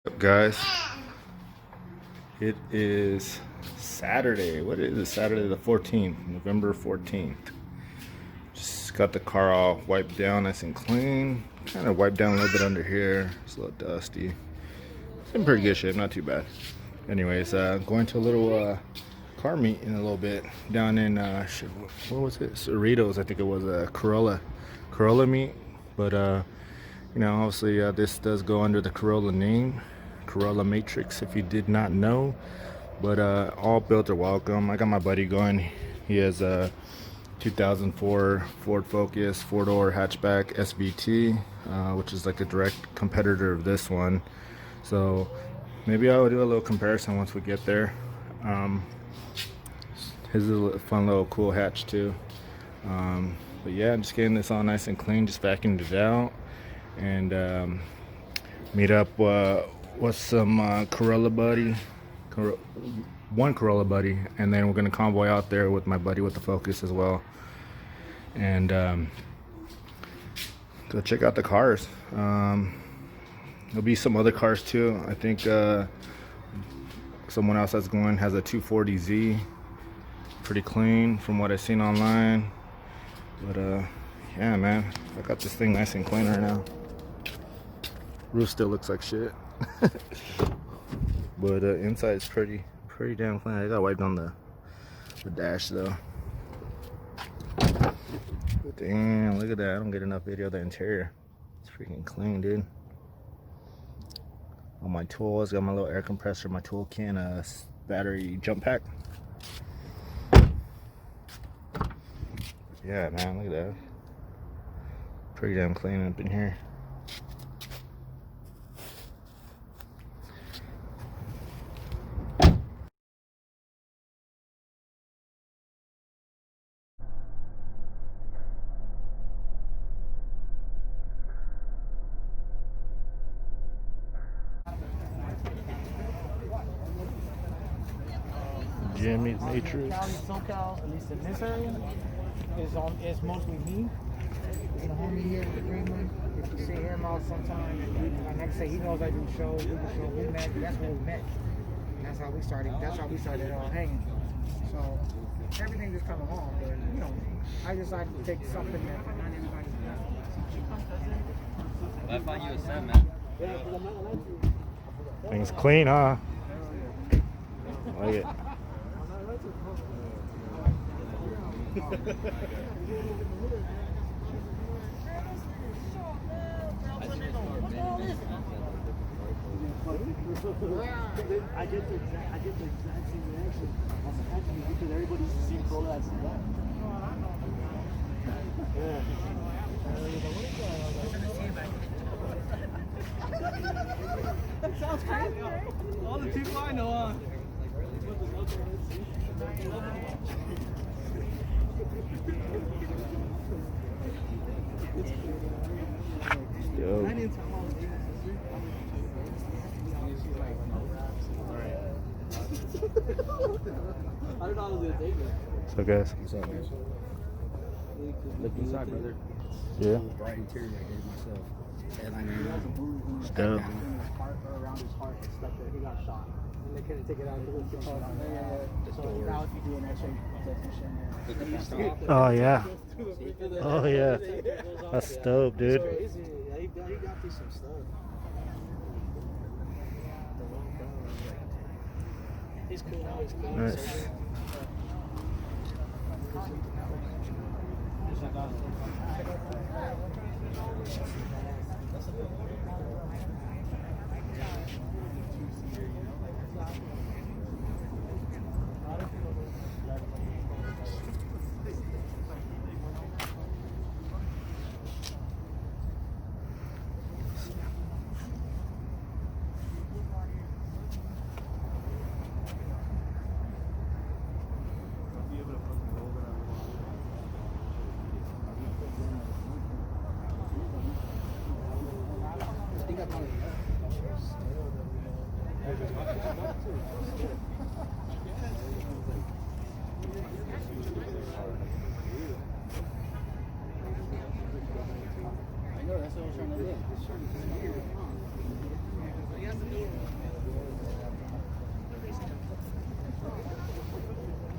What's up, guys? It is Saturday. What is it? Saturday the 14th, November 14th. Just got the car all wiped down nice and clean. Kind of wiped down a little bit under here. It's a little dusty. It's in pretty good shape, not too bad. Anyways, going to a little car meet in a little bit down in what was it? Cerritos, I think it was a Corolla meet. But you know, obviously this does go under the Corolla name. Corolla Matrix, if you did not know. But all builds are welcome. I got my buddy going. He has a 2004 Ford Focus 4-door hatchback SVT, which is like a direct competitor of this one. So maybe I'll do a little comparison once we get there. His is a fun little cool hatch too. But yeah, I'm just getting this all nice and clean, just vacuumed it out, and meet up with some Corolla buddy, one Corolla buddy, and then we're gonna convoy out there with my buddy with the Focus as well, and go check out the cars. There'll be some other cars too. I think someone else that's going has a 240Z, pretty clean from what I've seen online. But yeah, man, I got this thing nice and clean right now. Roof still looks like shit. But inside is pretty damn clean. I got wiped on the dash though. But damn, look at that. I don't get enough video of the interior. It's freaking clean, dude. All my tools, got my little air compressor, my tool can, battery jump pack. Yeah, man, look at that. Pretty damn clean up in here. Jimmy Matrix. SoCal, at least in this area, is mostly me. There's a homie here with the green one. If you see him out sometime, like I say, he knows I do shows. We met. That's where we met. That's how we started. That's how we started hanging. So everything just come along. But you know, I decided to take something that not everybody's got. I find you a 7, man. Things clean, huh? I like it. I get the exact same reaction as a hatchback because everybody's the same Corolla as that. Yeah. That sounds crazy. All the people I know Yo. I don't know how I was gonna take it. So guys. What's up, man? Look inside, brother. Yeah. Bright interior I gave myself. Headliner. Dope. Around his heart and stuff there. He got shot. And they couldn't take it out. So now if you do an X-ray test, Oh yeah. Oh yeah. That's dope, dude. crazy. Yeah, he got through some stuff. He's cool now. He's cool. Nice. I know, that's what I was trying to do.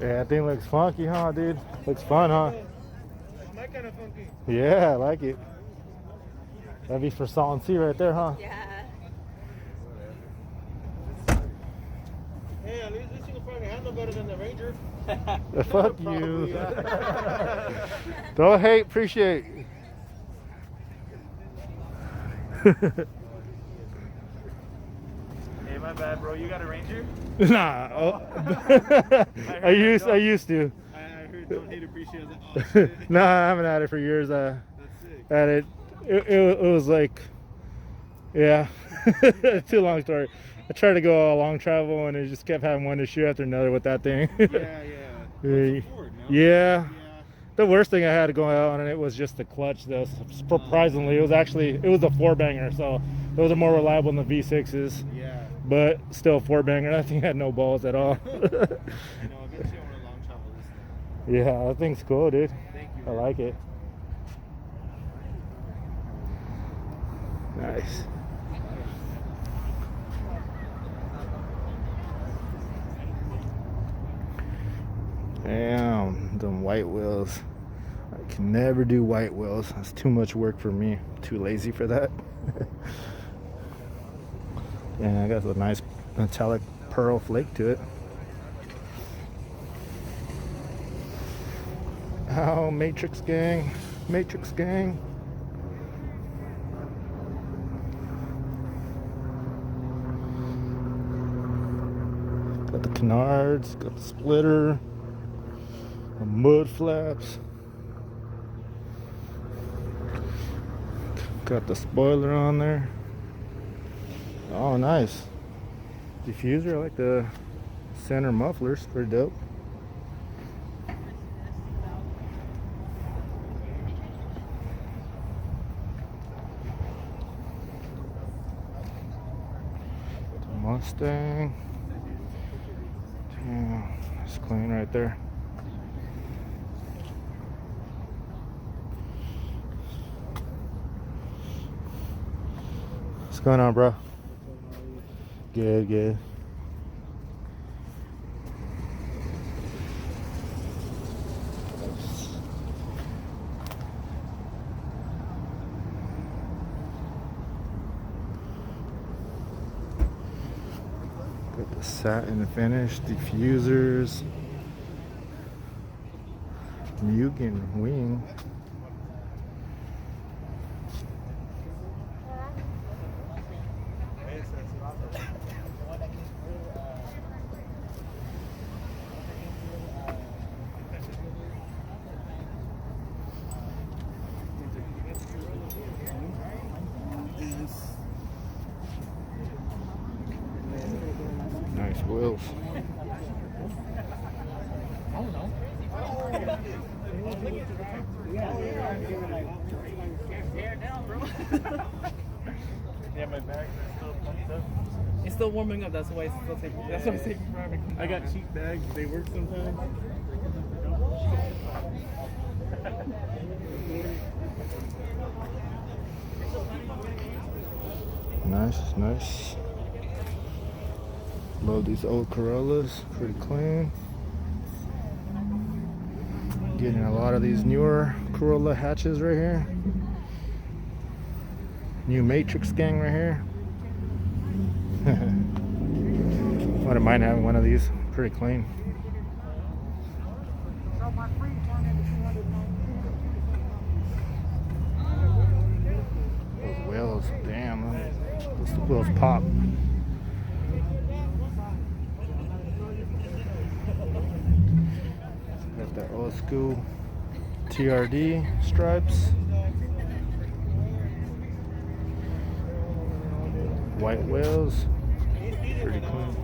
Yeah, that thing looks funky, huh, dude? Looks fun, huh? That kind of funky. Yeah, I like it. That'd be for Salt and Sea right there, huh? Yeah. Hey, at least this thing will probably handle better than the Ranger. Fuck you. Don't hate, appreciate. Hey, my bad, bro. You got a Ranger? Nah. Oh. I used to. I heard don't hate appreciate it. Oh, shit. Nah, I haven't had it for years. That's sick. Had it. It was like, yeah, too long story. I tried to go a long travel and it just kept having one issue after another with that thing. Yeah. Yeah. Ford, no? Yeah. The worst thing I had going on it was just the clutch though. Surprisingly, it was a 4-banger, so those are more reliable than the V6s. Yeah. But still a 4-banger. That thing had no balls at all. You know, eventually I want to long travel this thing. Yeah, that thing's cool, dude. Thank you. I like it. Nice. Damn, them white wheels. I can never do white wheels. That's too much work for me. I'm too lazy for that. Yeah, I got a nice metallic pearl flake to it. Oh, Matrix gang. Matrix gang. Got the canards, got the splitter, the mud flaps. Got the spoiler on there. Oh, nice. Diffuser, I like the center mufflers, pretty dope. Mustang. Yeah, it's clean right there. What's going on, bro? Good, good. Got the satin finish, diffusers, Mugen wing. Nice wheels. Yeah, my bags are still pumped up. It's still warming up. That's why it's still taking. That's why it's taking forever. I got cheap bags. They work sometimes. Nice, nice. Love these old Corollas, pretty clean. Getting a lot of these newer Corolla hatches right here. New Matrix gang right here. Wouldn't mind having one of these, pretty clean. Those wheels, damn, those wheels pop. Got the old school TRD stripes. White wheels, pretty clean.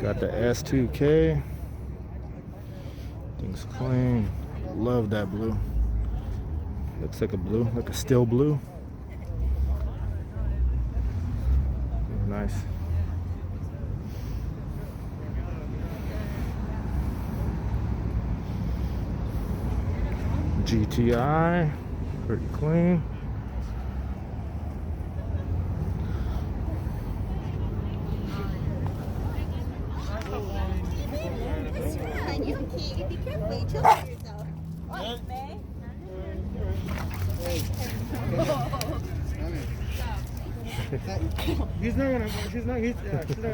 Got the S2K. Thing's clean. Love that blue. Looks like a blue, like a steel blue. Nice. GTI, pretty clean. He's not gonna. She's not gonna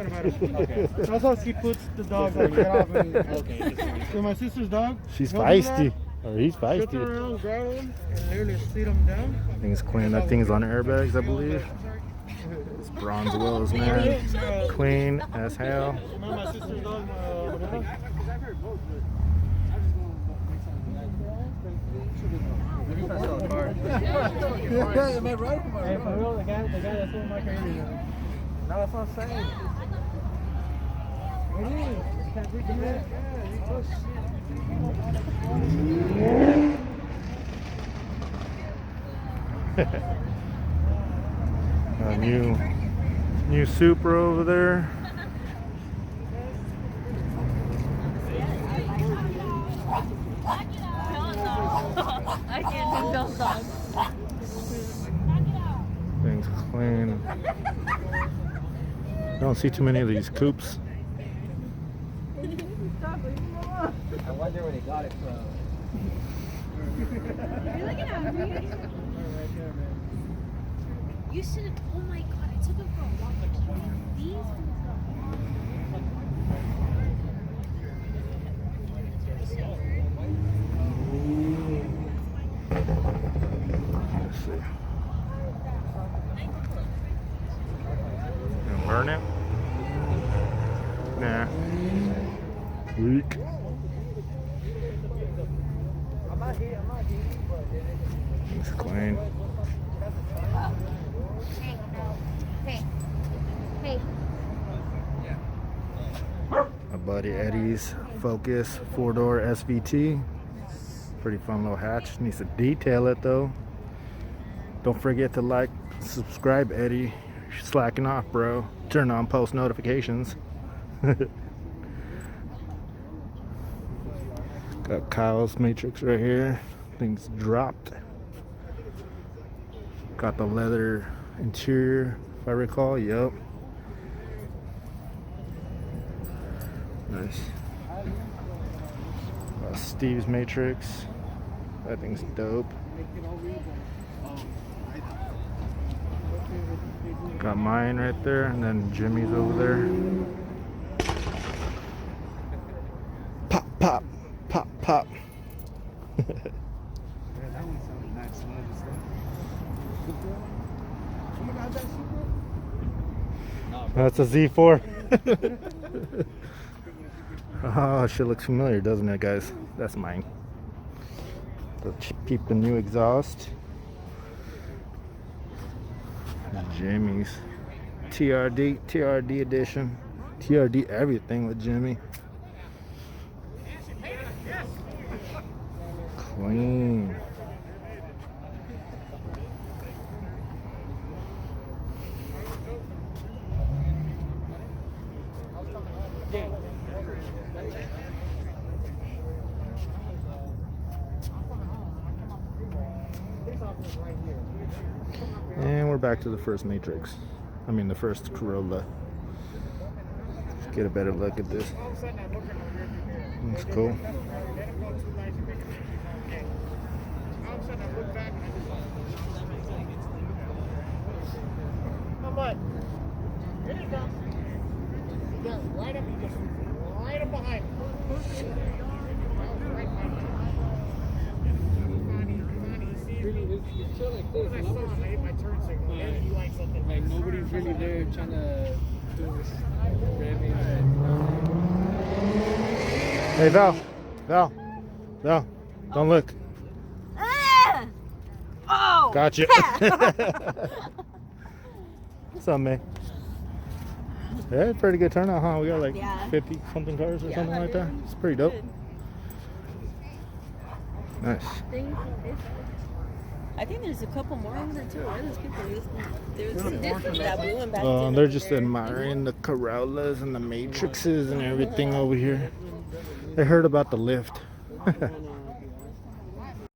bite him. Okay. That's how she puts the dog. Like, get off and okay. So my sister's dog. She's he'll do feisty. that, Or he's Shut her feisty. around, grab him, and literally sit him down. Thing's clean. That thing's on airbags, I believe. It's bronze wheels, man. Clean as hell. Not my sister's dog. Am I right? Hey, for real, the guy that's in my crazy. No, that's what I'm saying. It is. You can't take the man. A new Supra over there. I can't do those dogs. Thing's clean. Don't see too many of these coupes. I wonder where they got it from. You're looking at me. You should have. Oh my god, I took him for a walk. These Let's see. Gonna burn it? Nah. Weak. It's clean. Hey. Hey. My buddy Eddie's Focus 4-door SVT. Pretty fun little hatch. Needs to detail it though. Don't forget to like, subscribe, Eddie. You're slacking off, bro. Turn on post notifications. Got Kyle's matrix right here. Things dropped. Got the leather interior, if I recall. Yep. Nice. Steve's matrix. That thing's dope. Got mine right there, and then Jimmy's over there. Pop, pop, pop, pop. That's a Z4. Oh, shit looks familiar, doesn't it, guys? That's mine. Let's peep the new exhaust. Jimmy's TRD edition. TRD everything with Jimmy. Clean. And we're back to the first Matrix. I mean the first Corolla. Let's get a better look at this. Looks cool. How much? Here you go. You got right up behind. Like nobody's really there trying to do this. Hey Val, don't look. Oh! Gotcha. What's up, man? Yeah, pretty good turnout, huh? We got like 50 something cars or something like that. It's pretty dope. Nice. I think there's a couple more over there too. Where are those people? There's that blue one back there. They're just admiring the Corollas and the Matrixes and everything over here. They heard about the lift.